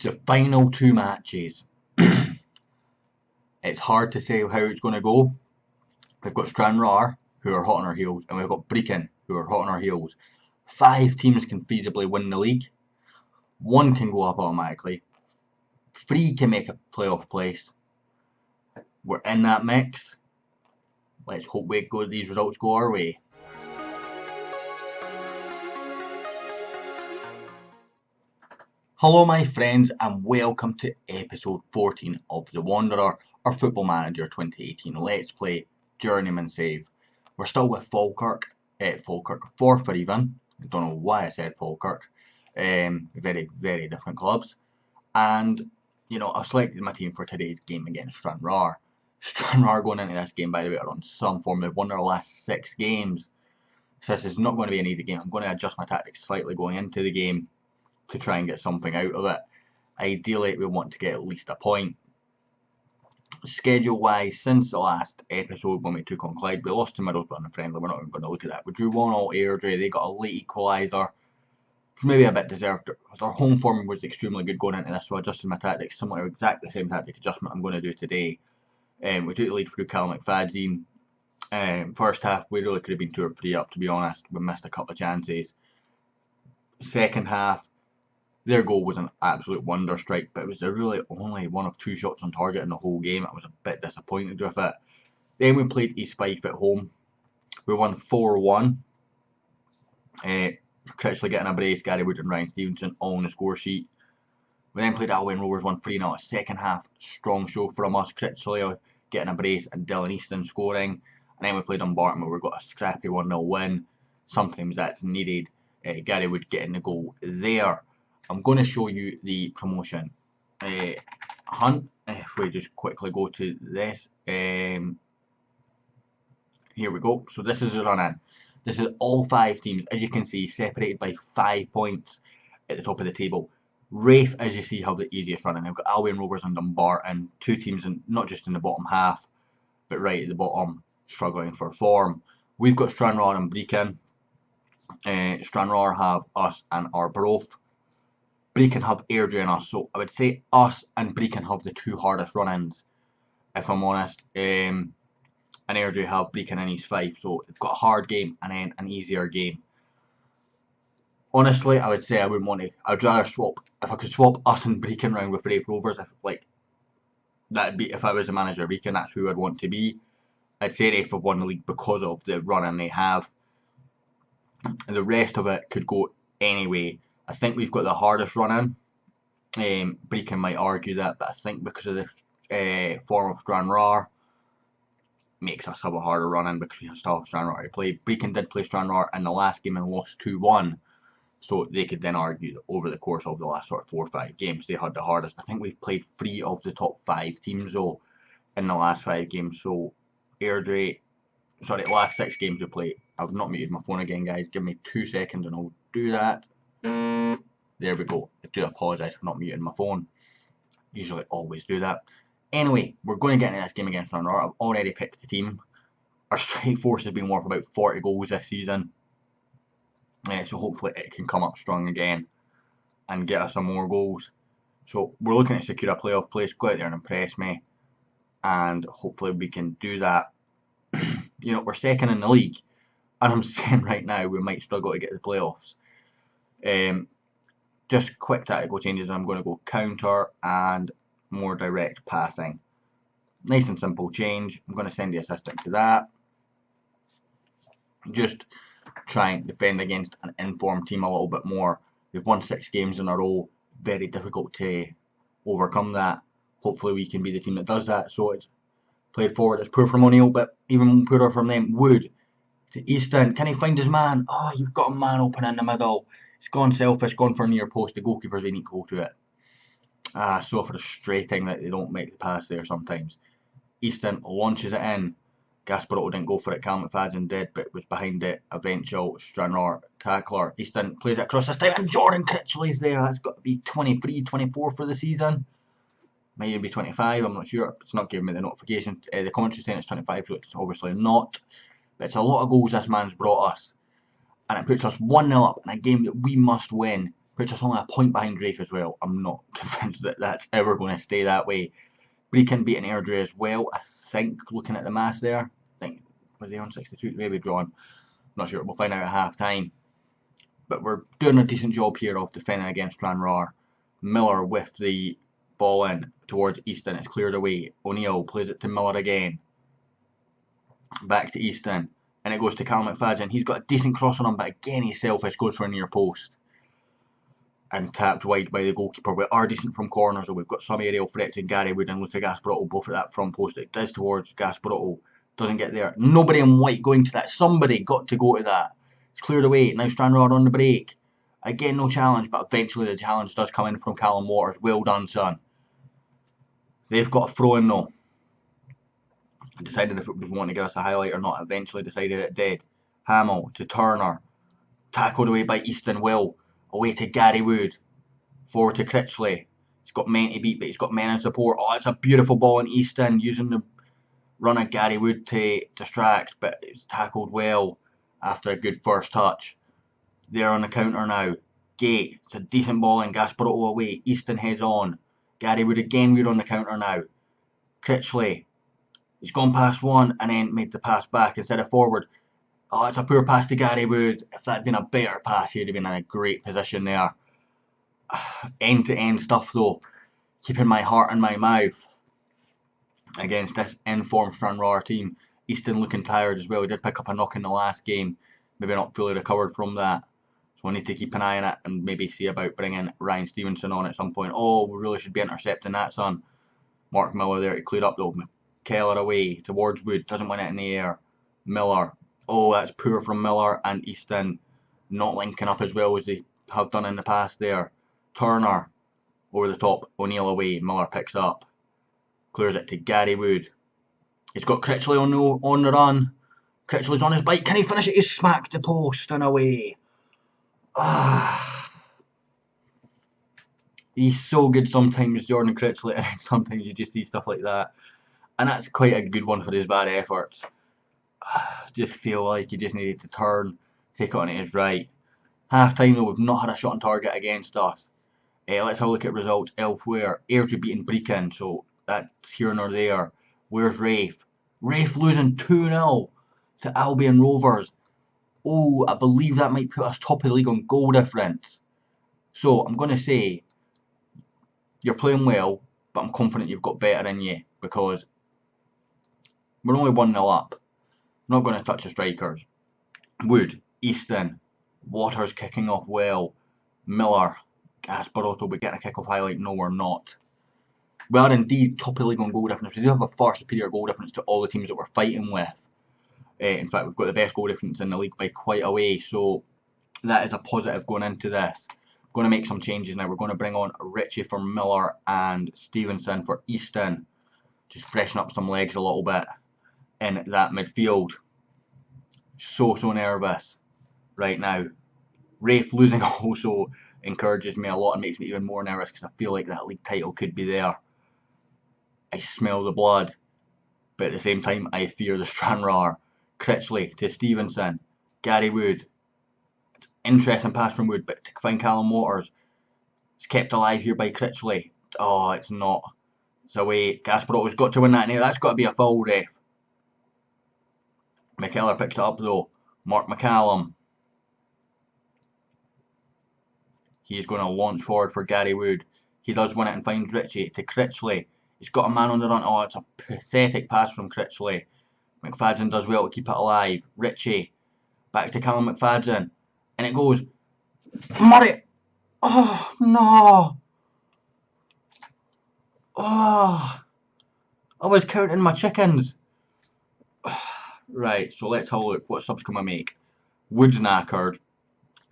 The final two matches. It's hard to say how it's going to go. We've got Stranraer, who are hot on our heels, and we've got Brechin, who are hot on our heels. 5 teams can feasibly win the league. 1 can go up automatically. 3 can make a playoff place. We're in that mix. Let's hope these results go our way. Hello my friends, and welcome to episode 14 of The Wanderer, our Football Manager 2018 Let's Play Journeyman save. We're still with Forfar even. I don't know why I said Falkirk. Very, very different clubs. And, I've selected my team for today's game against Stranraer. Stranraer going into this game, by the way, are on some form. They've won their last 6 games. So this is not going to be an easy game. I'm going to adjust my tactics slightly going into the game to try and get something out of it. Ideally, we want to get at least a point. Schedule-wise, since the last episode when we took on Clyde, we lost to Middlesbrough in a friendly. We're not even going to look at that. We drew 1-1 Airdrie. They got a late equaliser. It's maybe a bit deserved. Our home form was extremely good going into this, so I adjusted my tactics similar to exactly the same tactic adjustment I'm going to do today. We took the lead through Cal McFadzean. First half, we really could have been 2 or 3 up, to be honest. We missed a couple of chances. Second half, their goal was an absolute wonder strike, but it was really only 1 of 2 shots on target in the whole game. I was a bit disappointed with it. Then we played East Fife at home. We won 4-1. Critchley getting a brace, Gary Wood and Ryan Stevenson all on the score sheet. We then played Albion Rovers, won 3-0. A second half strong show from us. Critchley getting a brace and Dylan Easton scoring. And then we played Dumbarton where we got a scrappy 1-0 win. Sometimes that's needed. Gary Wood getting the goal there. I'm going to show you the promotion hunt. If we just quickly go to this. Here we go. So this is the run in. This is all 5 teams, as you can see, separated by 5 points at the top of the table. Rafe, as you see, have the easiest run in. They've got Albion Rovers and Dumbarton, 2 teams, not just in the bottom half, but right at the bottom, struggling for form. We've got Stranraer and Brechin. Stranraer have us and Arbroath. Brechin have Airdrie and us, so I would say us and Brechin have the 2 hardest run-ins, if I'm honest. And Airdrie have Brechin and East Fife, so they've got a hard game and then an easier game. Honestly, I would say I wouldn't want to. I'd rather swap, if I could swap us and Brechin round with Rafe Rovers, that'd be, if I was a manager of Brechin, that's who I'd want to be. I'd say Rafe have won the league because of the run-in they have. The rest of it could go anyway. I think we've got the hardest run-in. Brechin might argue that, but I think because of the form of Stranraer, makes us have a harder run-in because we still have Stranraer to play. Brechin did play Stranraer in the last game and lost 2-1, so they could then argue that over the course of the last 4 or 5 games they had the hardest. I think we've played 3 of the top 5 teams though in the last 5 games. So the last 6 games we played. I've not muted my phone again, guys. Give me 2 seconds and I'll do that. There we go. I do apologise for not muting my phone. Usually always do that. Anyway, we're going to get into this game against Stranraer. I've already picked the team. Our strike force has been worth about 40 goals this season. So hopefully it can come up strong again and get us some more goals. So we're looking to secure a playoff place, go out there and impress me. And hopefully we can do that. We're second in the league. And I'm saying right now we might struggle to get to the playoffs. Just quick tactical changes. I'm going to go counter and more direct passing. Nice and simple change. I'm going to send the assistant to that. Just try and defend against an informed team a little bit more. We've won 6 games in a row. Very difficult to overcome that. Hopefully we can be the team that does that. So it's played forward. It's poor from O'Neill, but even poorer from them. Wood to Easton. Can he find his man? Oh, you've got a man open in the middle. It's gone selfish, gone for a near post. The goalkeeper's been equal to it. So frustrating that they don't make the pass there sometimes. Easton launches it in. Gasparotto didn't go for it. Cal McFadzean did, but was behind it. Eventual Stranraer tackler. Easton plays it across this time, and Jordan Critchley's there. That's got to be 23, 24 for the season. Might even be 25, I'm not sure. It's not giving me the notification. The commentary saying it's 25, so it's obviously not. But it's a lot of goals this man's brought us. And it puts us 1-0 up in a game that we must win puts us only a point behind Rafe as well. I'm not convinced that that's ever going to stay that way. Brechin beating Airdrie as well, I think, looking at the maths there. I think, were they on 62? Maybe drawn. Not sure, we'll find out at half time. But we're doing a decent job here of defending against Stranraer. Miller with the ball in towards Easton, it's cleared away. O'Neill plays it to Miller again. Back to Easton, and it goes to Cal McFadden. He's got a decent cross on him, but again he's selfish, goes for a near post. And tapped wide by the goalkeeper. We are decent from corners, so we've got some aerial threats in Gary Wood and Luca Gasparotto both at that front post. It does towards Gasparotto, doesn't get there. Nobody in white going to that. Somebody got to go to that. It's cleared away. Now Stranraer on the break. Again, no challenge, but eventually the challenge does come in from Callum Waters. Well done, son. They've got a throw in though. Decided if it was wanting to give us a highlight or not. Eventually decided it did. Hamill to Turner. Tackled away by Easton Will. Away to Gary Wood. Forward to Critchley. He's got men to beat, but he's got men in support. Oh, it's a beautiful ball in Easton, using the run of Gary Wood to distract, but it's tackled well after a good first touch. They're on the counter now. Gate. It's a decent ball in. Gasparotto away. Easton heads on. Gary Wood again. We're on the counter now. Critchley. He's gone past one and then made the pass back instead of forward. Oh, it's a poor pass to Gary Wood. If that had been a better pass, he'd have been in a great position there. End-to-end stuff though. Keeping my heart in my mouth against this informed Stranraer team. Easton looking tired as well. He did pick up a knock in the last game. Maybe not fully recovered from that. So I need to keep an eye on it and maybe see about bringing Ryan Stevenson on at some point. Oh, we really should be intercepting that, son. Mark Miller there to clear up though. Keller away towards Wood. Doesn't win it in the air. Miller. Oh, that's poor from Miller, and Easton not linking up as well as they have done in the past there. Turner over the top. O'Neill away. Miller picks up. Clears it to Gary Wood. He's got Critchley on the run. Critchley's on his bike. Can he finish it? He smacked the post and away. He's so good sometimes, Jordan Critchley, and sometimes you just see stuff like that. And that's quite a good one for his bad efforts. Just feel like he just needed to turn, take it on his right. Half time though, we've not had a shot on target against us. Let's have a look at results elsewhere. Airdrie beating Brechin, so that's here nor there. Where's Rafe? Rafe losing 2-0 to Albion Rovers. Oh, I believe that might put us top of the league on goal difference. So I'm going to say, you're playing well, but I'm confident you've got better in you, because we're only 1-0 up. Not going to touch the strikers. Wood, Easton, Waters kicking off well. Miller, Gasparotto, we're getting a kick-off highlight. No, we're not. We are indeed top of the league on goal difference. We do have a far superior goal difference to all the teams that we're fighting with. In fact, we've got the best goal difference in the league by quite a way. So that is a positive going into this. We're going to make some changes now. We're going to bring on Ritchie for Miller and Stevenson for Easton. Just freshen up some legs a little bit in that midfield. So nervous right now. Rafe losing also encourages me a lot and makes me even more nervous, because I feel like that league title could be there. I smell the blood, but at the same time I fear the Stranraer. Critchley to Stevenson. Gary Wood. It's interesting pass from Wood, but to find Callum Waters. It's kept alive here by Critchley. Oh, it's not. It's away. Gasparotto's got to win that now. That's got to be a foul, ref. McKellar picks it up though. Mark McCallum. He's going to launch forward for Gary Wood. He does win it and finds Ritchie to Critchley. He's got a man on the run. Oh, it's a pathetic pass from Critchley. McFadden does well to keep it alive. Ritchie. Back to Callum McFadden. And it goes. Murray! Oh, no! Oh! I was counting my chickens. Right, so let's have a look. What subs can I make? Wood's knackered.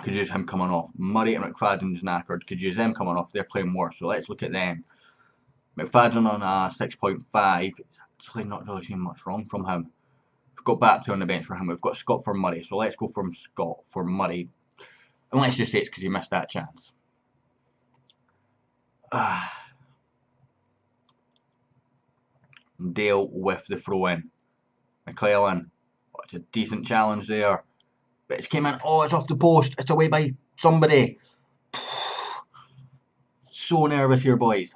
Could use him coming off. Murray and McFadden's knackered. Could use them coming off. They're playing worse, so let's look at them. McFadden on a 6.5. It's actually not really seen much wrong from him. We've got Baptiste on the bench for him. We've got Scott for Murray, so let's go from Scott for Murray. And let's just say it's because he missed that chance. Dale with the throw in. McClellan. Oh, it's a decent challenge there. But it's came in. Oh, it's off the post. It's away by somebody. So nervous here, boys.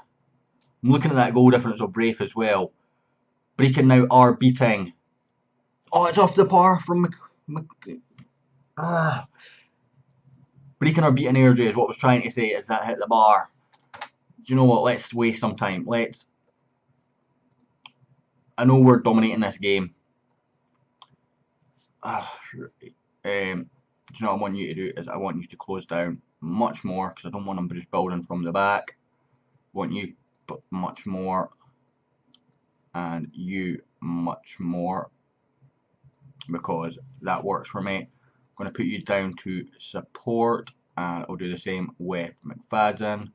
I'm looking at that goal difference of Rafe as well. Brechin now are beating. Oh, it's off the par from Brechin are beating Airdrie is what I was trying to say. Is that hit the bar? Do you know what? Let's waste some time. I know we're dominating this game. Do you know what I want you to do is I want you to close down much more because I don't want them just building from the back. I want you but much more and you much more because that works for me. I'm going to put you down to support and I'll do the same with McFadden.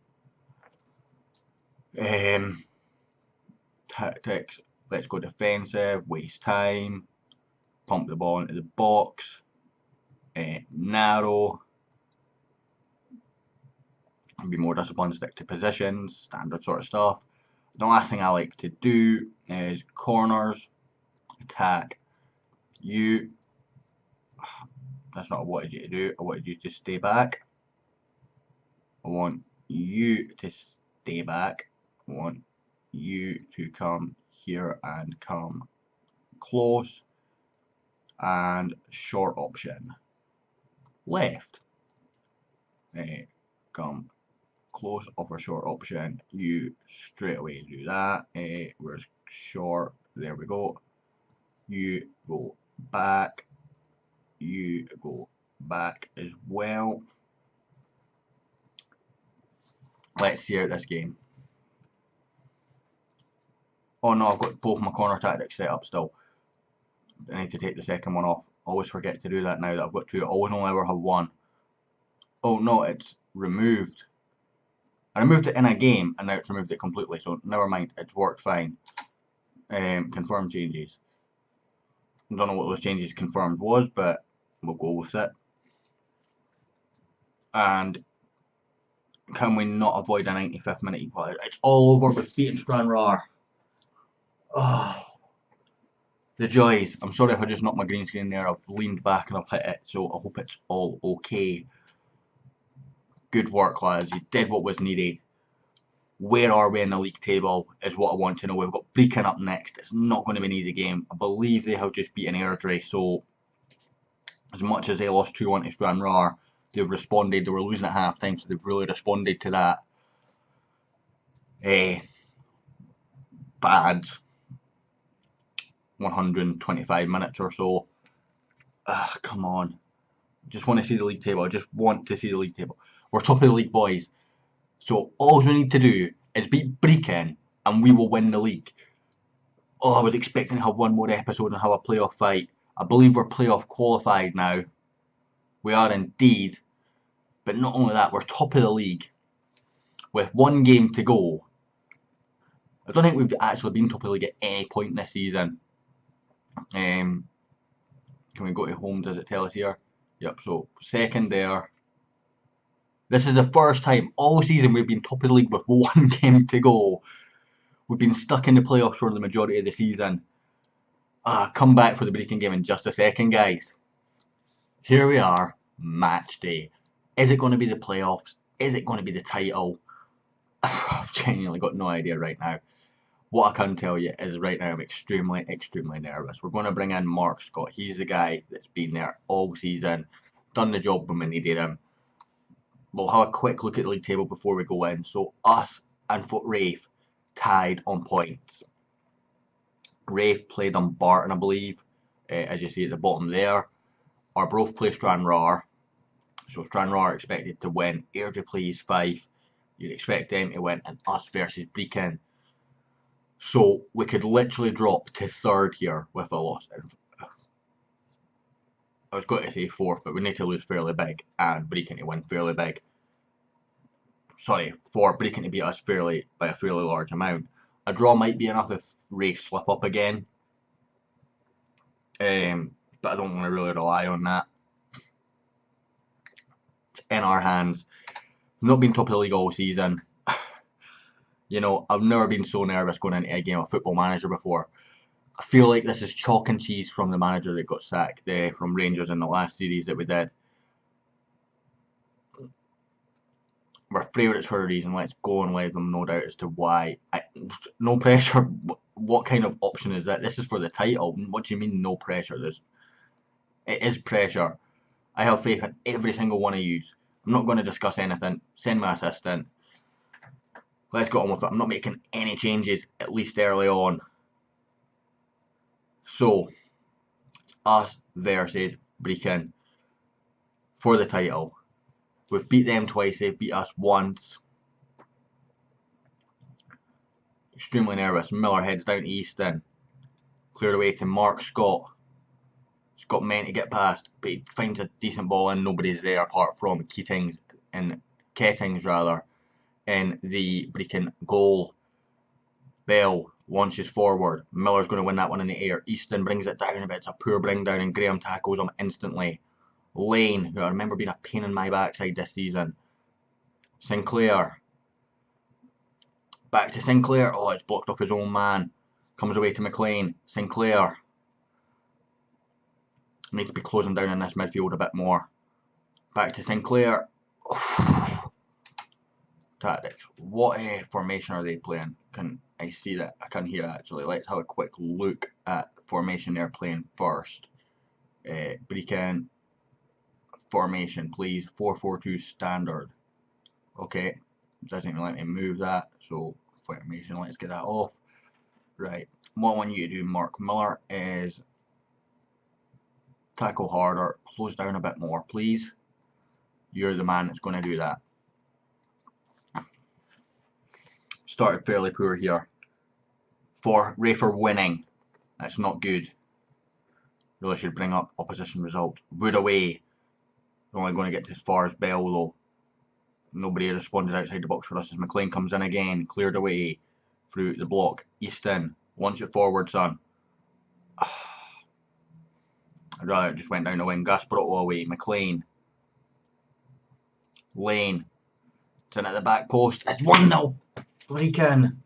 Tactics, let's go defensive, waste time, pump the ball into the box, narrow, be more disciplined, stick to positions, standard sort of stuff. The last thing I like to do is corners, attack, you. That's not what I wanted you to do. I wanted you to stay back. I want you to stay back. I want you to come here and come close and short option left. Come close, offer short option. You straight away do that. Where's short? There we go. You go back. You go back as well. Let's see out this game. Oh no, I've got both my corner tactics set up still. I need to take the second one off. Always forget to do that now that I've got two. I always only ever have one. Oh no, it's removed. I removed it in a game and now it's removed it completely, so never mind, it's worked fine. Confirm changes. I don't know what those changes confirmed was, but we'll go with it. And can we not avoid a 95th minute equaliser? It's all over with beating Stranraer. Oh, the joys. I'm sorry if I just knocked my green screen there. I've leaned back and I've hit it, so I hope it's all okay. Good work, lads. You did what was needed. Where are we in the league table is what I want to know. We've got Brechin up next. It's not going to be an easy game. I believe they have just beaten Airdrie, so as much as they lost 2-1 to Stranraer, they've responded. They were losing at half time, so they've really responded to that. Bad 125 minutes or so. Come on. Just want to see the league table. I just want to see the league table. We're top of the league, boys. So all we need to do is beat Brechin and we will win the league. Oh, I was expecting to have one more episode and have a playoff fight. I believe we're playoff qualified now. We are indeed. But not only that, we're top of the league with one game to go. I don't think we've actually been top of the league at any point this season. Can we go to home? Does it tell us here? Yep, so second there. This is the first time all season we've been top of the league with one game to go. We've been stuck in the playoffs for the majority of the season. Come back for the Brechin game in just a second, guys. Here we are, match day. Is it going to be the playoffs? Is it going to be the title? I've genuinely got no idea right now. What I can tell you is right now I'm extremely, extremely nervous. We're going to bring in Mark Scott. He's the guy that's been there all season, done the job when we needed him. We'll have a quick look at the league table before we go in. So us and Rafe tied on points. Rafe played on Barton, I believe, as you see at the bottom there. Arbroath play Stranraer. So Stranraer are expected to win. Airdrie plays Fife. You'd expect them to win, and us versus Brechin. So we could literally drop to third here with a loss. I was going to say fourth, but we need to lose fairly big and Brechin to win fairly big. Sorry, for Brechin to beat us by a fairly large amount. A draw might be enough if Rafe slip up again. But I don't want to really rely on that. It's in our hands. We've not been top of the league all season. You know, I've never been so nervous going into a game of Football Manager before. I feel like this is chalk and cheese from the manager that got sacked from Rangers in the last series that we did. we're favourites for a reason. Let's go and let them no doubt as to why. No pressure. What kind of option is that? This is for the title. What do you mean no pressure? It is pressure. I have faith in every single one of you. I'm not going to discuss anything. Send my assistant. Let's get on with it. I'm not making any changes, at least early on. So, us versus Brechin for the title. We've beat them twice, they've beat us once. Extremely nervous. Miller heads down to Easton. Cleared away to Mark Scott. Scott meant to get past, but he finds a decent ball and nobody's there apart from Kettings in the Brechin goal. Bell launches forward. Miller's going to win that one in the air. Easton brings it down, but it's a poor bring down and Graham tackles him instantly. Lane, who I remember being a pain in my backside this season. Sinclair. Back to Sinclair. Oh, it's blocked off his own man. Comes away to McLean. Sinclair. Need to be closing down in this midfield a bit more. Back to Sinclair. Tactics. What formation are they playing? Can I see that? I can hear it actually. Let's have a quick look at the formation they're playing first. Brechin formation, please. 4-4-2 standard. Okay. It doesn't even let me move that. So, formation, let's get that off. Right. What I want you to do, Mark Miller, is tackle harder, close down a bit more, please. You're the man that's going to do that. Started fairly poor here. For winning. That's not good. Really should bring up opposition results. Wood away. They're only going to get as far as Bell though. Nobody responded outside the box for us as McLean comes in again. Cleared away through the block. Easton. Launch it forward, son. I'd rather it just went down the wing. Gasparotto away. McLean. Lane. It's in at the back post. It's 1-0. Brechin.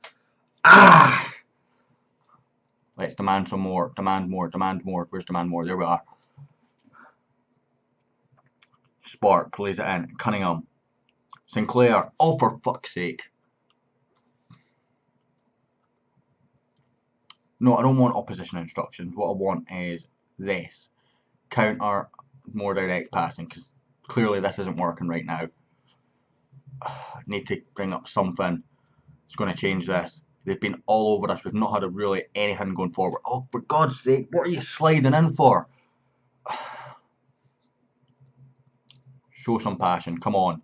Let's demand some more. Demand more. Demand more. Where's demand more? There we are. Spark plays it in. Cunningham. Sinclair. Oh, for fuck's sake. No, I don't want opposition instructions. What I want is this. Counter, more direct passing, because clearly this isn't working right now. Need to bring up something. It's going to change this. They've been all over us. We've not had really anything going forward. Oh, for God's sake, what are you sliding in for? Show some passion. Come on.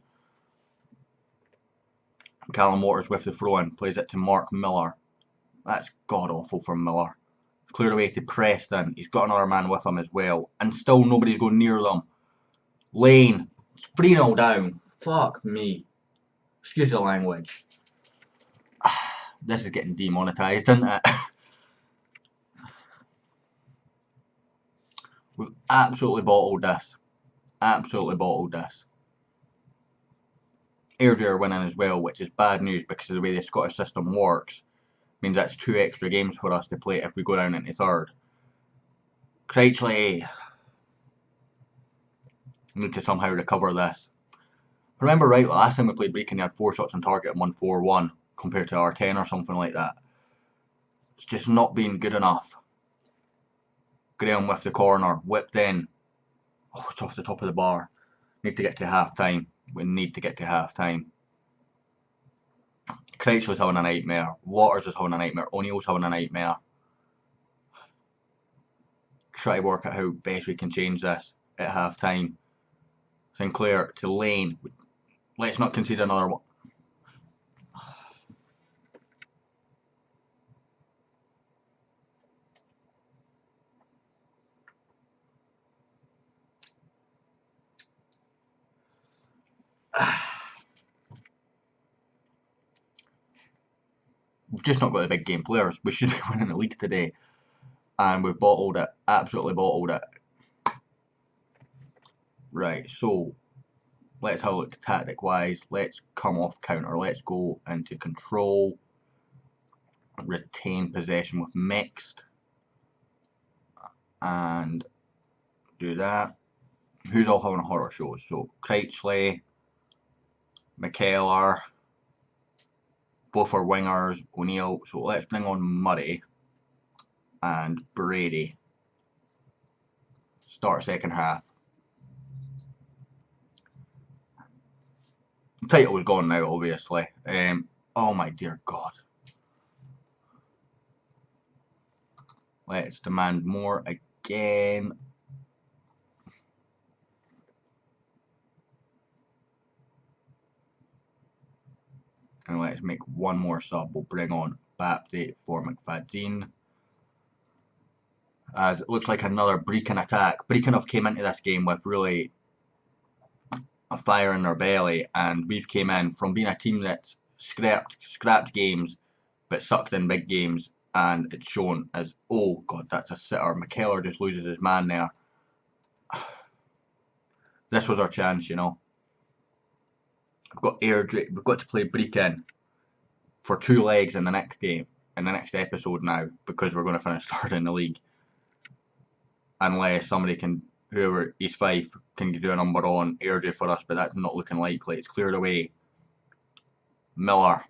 Callum Waters with the throw-in. Plays it to Mark Miller. That's god-awful for Miller. Cleared away to Preston. He's got another man with him as well. And still nobody's going near them. Lane. It's 3-0 down. Fuck me. Excuse the language. This is getting demonetised, isn't it? We've absolutely bottled this. Absolutely bottled this. Airdrie are winning as well, which is bad news because of the way the Scottish system works. Means that's 2 extra games for us to play if we go down into third. Critchley. Need to somehow recover this. Remember right, last time we played Brechin, they had 4 shots on target and won 4-1 compared to our 10 or something like that. It's just not been good enough. Graham with the corner, whipped in. Oh, it's off the top of the bar. Need to get to half time. We need to get to half time. Crouchley's having a nightmare. Waters is having a nightmare. O'Neill's having a nightmare. Try to work out how best we can change this at half time. Sinclair to Lane. Let's not concede another one. We've just not got the big game players. We should be winning the league today. And we've bottled it. Absolutely bottled it. Right, so let's have a look tactic wise. Let's come off counter. Let's go into control. Retain possession with mixed. And do that. Who's all having a horror show? So Critchley. McKellar, both are wingers, O'Neill. So let's bring on Murray and Brady. Start second half. The title is gone now, obviously. Oh my dear God. Let's demand more again. And let's make one more sub. We'll bring on Bapty for McFadden. As it looks like another Brechin attack. Brechin have came into this game with really a fire in their belly, and we've came in from being a team that's scrapped games, but sucked in big games, and it's shown as, oh God, that's a sitter. McKellar just loses his man there. This was our chance, you know. We've got to play Brechin for 2 legs in the next game, in the next episode now, because we're going to finish third in the league. Unless somebody can, whoever East Fife can do a number on Airdrie for us, but that's not looking likely. It's cleared away. Miller.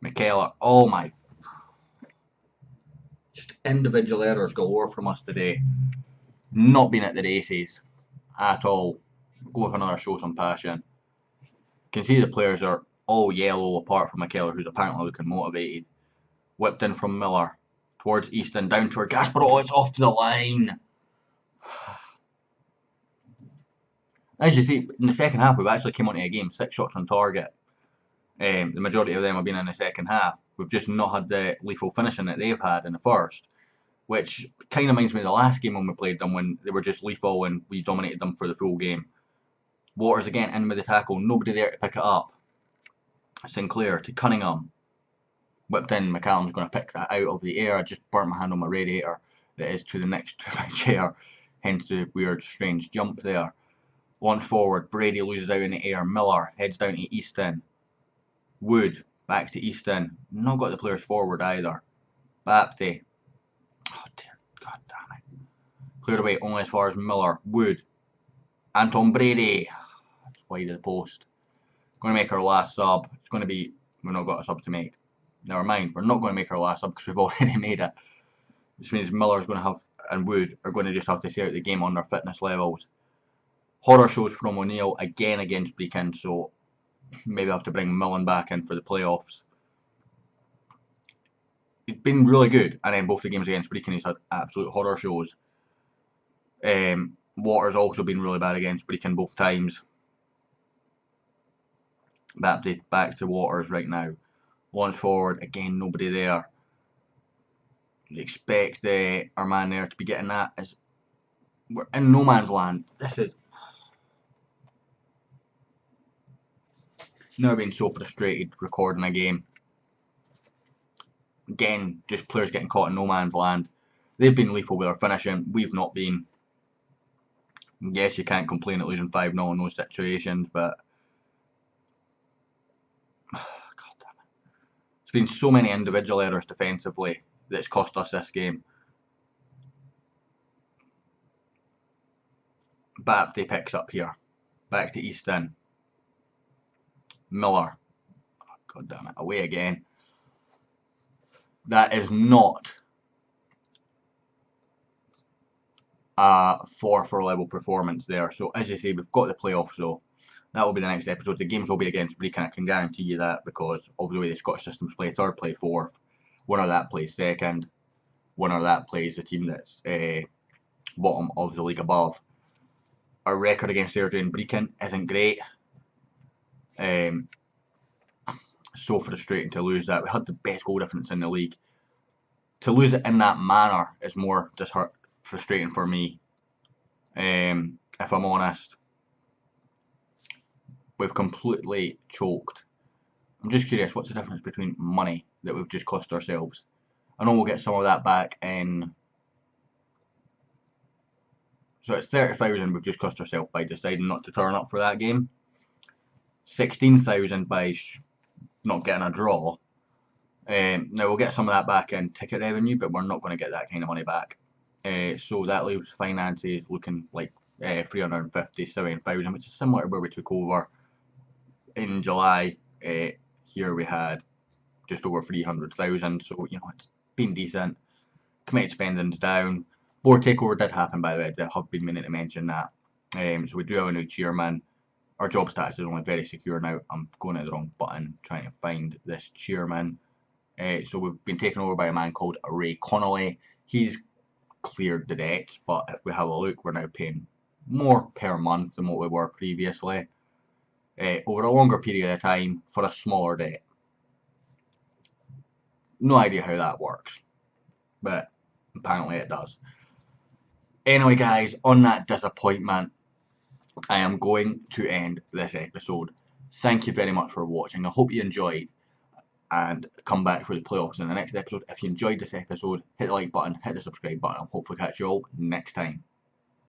McKellar. Oh my. Just individual errors galore from us today. Not been at the races at all. Go with another show some passion. You can see the players are all yellow apart from McKellar, who's apparently looking motivated. Whipped in from Miller towards Easton, down to Gasper. Oh, it's off the line. As you see, in the second half, we've actually came onto a game 6 shots on target. The majority of them have been in the second half. We've just not had the lethal finishing that they've had in the first, which kind of reminds me of the last game when we played them, when they were just lethal and we dominated them for the full game. Waters again in with the tackle, nobody there to pick it up. Sinclair to Cunningham. Whipped in, McCallum's going to pick that out of the air. I just burnt my hand on my radiator that is to the next to my chair, hence the weird strange jump there. Launch forward, Brady loses out in the air, Miller heads down to Easton. Wood, back to Easton. Not got the players forward either. Bapty. Oh dear, God damn it. Cleared away only as far as Miller. Wood. Anton Brady. It's wide of the post. Going to make our last sub. It's going to be, we've not got a sub to make. Never mind, we're not going to make our last sub because we've already made it. Which means Miller's going to have, and Wood are going to just have to see out the game on their fitness levels. Horror shows from O'Neill again against Brechin, so maybe I'll have to bring Millen back in for the playoffs. He's been really good, and then both the games against Brechin he's had absolute horror shows. Waters also been really bad against Brechin both times. Back to Waters right now. Launch forward, again nobody there. You'd expect our man there to be getting that. As we're in no man's land. This is... Never been so frustrated recording a game. Again, just players getting caught in no man's land. They've been lethal with their finishing. We've not been. Yes, you can't complain at losing 5-0 in those situations, but God damn it. There's been so many individual errors defensively that's cost us this game. Bapty picks up here. Back to Easton. Miller. Oh, God damn it. Away again. That is not a Forfar level performance there. So as you say, we've got the playoffs though. That will be the next episode. The games will be against Brechin, I can guarantee you that, because of the way the Scottish systems play. Third play fourth. Winner of that plays second. Winner of that plays the team that's bottom of the league above. Our record against Airdrie and Brechin isn't great. So frustrating to lose that. We had the best goal difference in the league. To lose it in that manner is more frustrating for me. If I'm honest, we've completely choked. I'm just curious, what's the difference between money that we've just cost ourselves? I know we'll get some of that back in. So it's 30,000 we've just cost ourselves by deciding not to turn up for that game. 16,000 by not getting a draw. Now we'll get some of that back in ticket revenue, but we're not going to get that kind of money back. So that leaves finances looking like 350, 70,000, which is similar to where we took over in July, here we had just over 300,000, so you know it's been decent. Committed spending's down. Board takeover did happen, by the way. I have been meaning to mention that. So we do have a new chairman. Our job status is only very secure now. I'm going at the wrong button trying to find this chairman. So we've been taken over by a man called Ray Connolly. He's cleared the debts, but if we have a look, we're now paying more per month than what we were previously, over a longer period of time for a smaller debt. No idea how that works, but apparently it does. Anyway guys, on that disappointment, I am going to end this episode. Thank you very much for watching. I hope you enjoyed, and come back for the playoffs in the next episode. If you enjoyed this episode, hit the like button, hit the subscribe button. I'll hopefully catch you all next time.